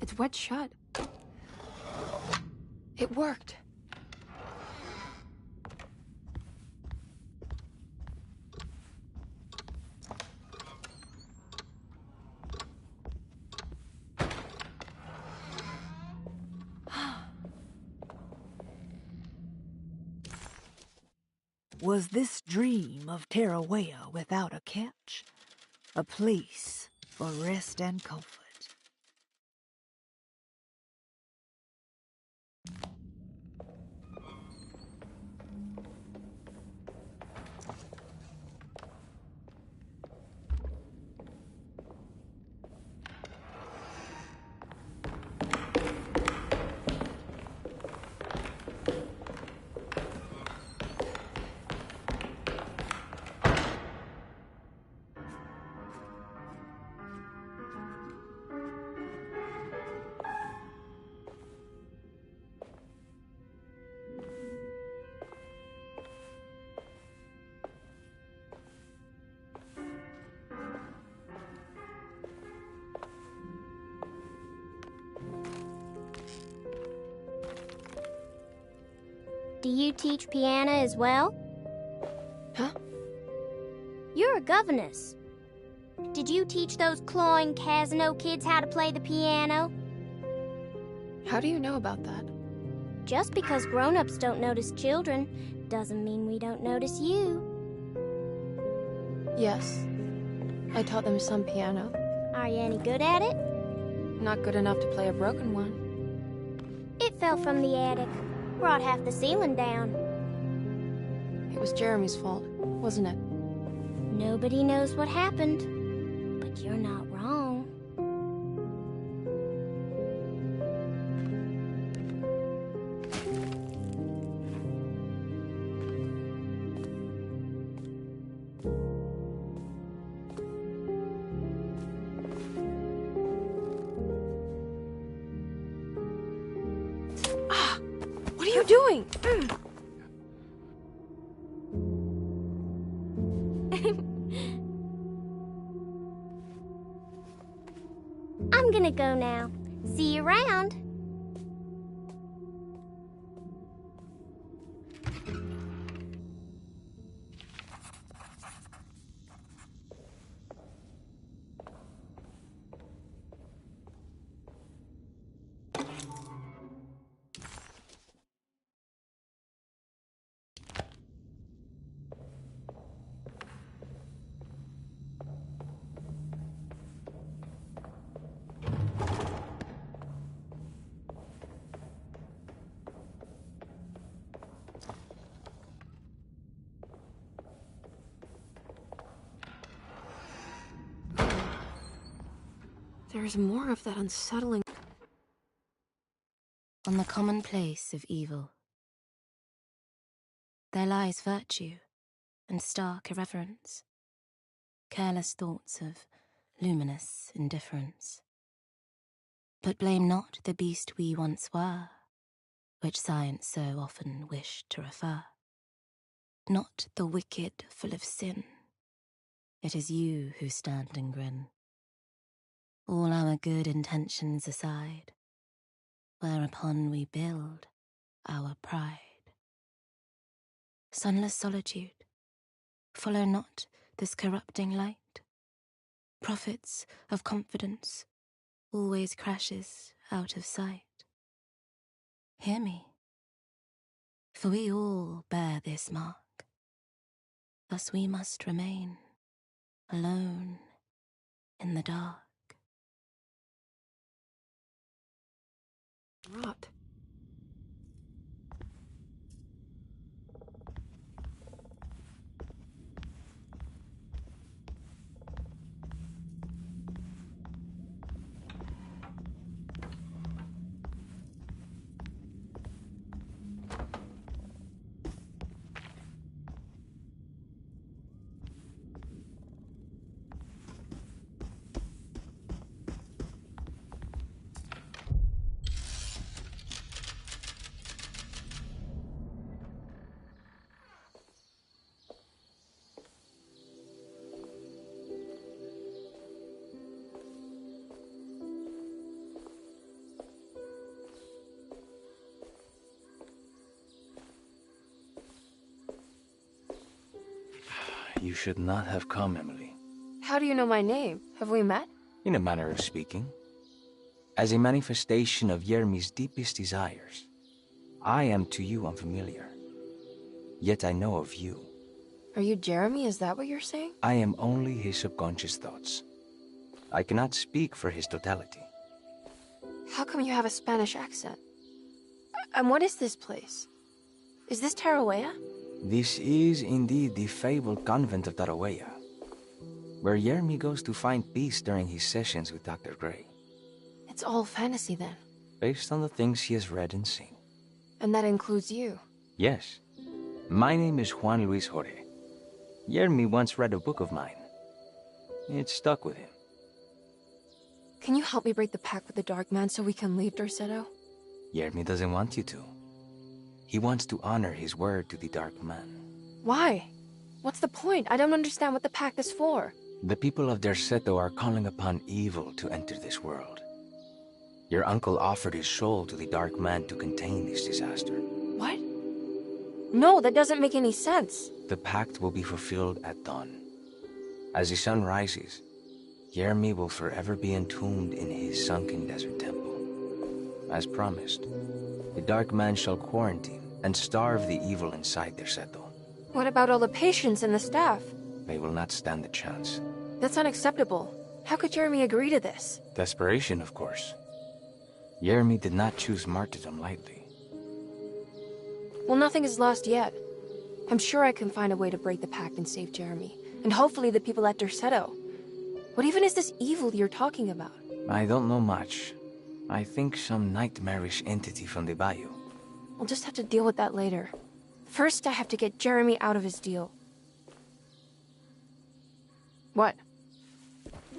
It's wet shut. It worked. Was this dream of Tarawea without a catch? A place for rest and comfort. Do you teach piano as well? Huh? You're a governess. Did you teach those clawing Casino kids how to play the piano? How do you know about that? Just because grown-ups don't notice children doesn't mean we don't notice you. Yes. I taught them some piano. Are you any good at it? Not good enough to play a broken one. It fell from the attic. Brought half the ceiling down. It was Jeremy's fault, wasn't it? Nobody knows what happened, but you're not wrong. What are you doing? I'm gonna go now. See you around. There's more of that unsettling... On the commonplace of evil, there lies virtue and stark irreverence, careless thoughts of luminous indifference. But blame not the beast we once were, which science so often wished to refer. Not the wicked full of sin, it is you who stand and grin. All our good intentions aside, whereupon we build our pride. Sunless solitude, follow not this corrupting light. Prophets of confidence always crashes out of sight. Hear me, for we all bear this mark. Thus we must remain alone in the dark. rot. You should not have come, Emily. How do you know my name? Have we met? In a manner of speaking. As a manifestation of Yermi's deepest desires, I am to you unfamiliar. Yet I know of you. Are you Jeremy? Is that what you're saying? I am only his subconscious thoughts. I cannot speak for his totality. How come you have a Spanish accent? And what is this place? Is this Tarawea? This is indeed the fabled convent of Tarawea, where Yermi goes to find peace during his sessions with Dr. Gray. It's all fantasy then. Based on the things he has read and seen. And that includes you. Yes. My name is Juan Luis Jorge. Yermi once read a book of mine. It stuck with him. Can you help me break the pact with the Dark Man so we can leave Derceto? Yermi doesn't want you to. He wants to honor his word to the Dark Man. Why? What's the point? I don't understand what the pact is for. The people of Derceto are calling upon evil to enter this world. Your uncle offered his soul to the Dark Man to contain this disaster. What? No, that doesn't make any sense. The pact will be fulfilled at dawn. As the sun rises, Yermi will forever be entombed in his sunken desert temple. As promised, the Dark Man shall quarantine and starve the evil inside Derceto. What about all the patients and the staff? They will not stand a chance. That's unacceptable. How could Jeremy agree to this? Desperation, of course. Yermi did not choose martyrdom lightly. Well, nothing is lost yet. I'm sure I can find a way to break the pact and save Jeremy. And hopefully the people at Derceto. What even is this evil you're talking about? I don't know much. I think some nightmarish entity from the bayou. We'll just have to deal with that later. First, I have to get Jeremy out of his deal. What?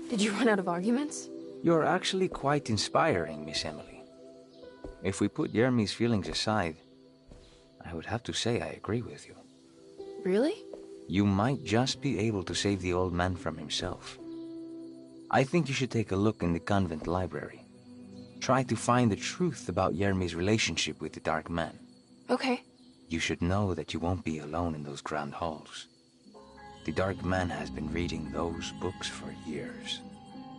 Did you run out of arguments? You're actually quite inspiring, Miss Emily. If we put Yermi's feelings aside, I would have to say I agree with you. Really? You might just be able to save the old man from himself. I think you should take a look in the convent library. Try to find the truth about Yermi's relationship with the Dark Man. Okay. You should know that you won't be alone in those grand halls. The Dark Man has been reading those books for years.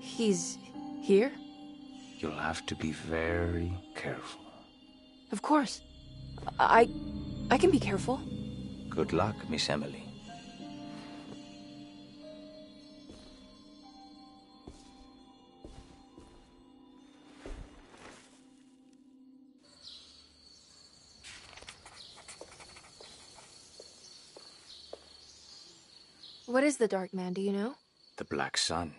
He's here? You'll have to be very careful. Of course. I can be careful. Good luck, Miss Emily. What is the Dark Man, do you know? The Black Sun.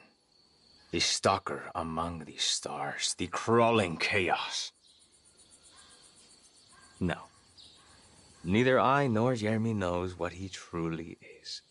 The stalker among the stars. The crawling chaos. No. Neither I nor Yermi knows what he truly is.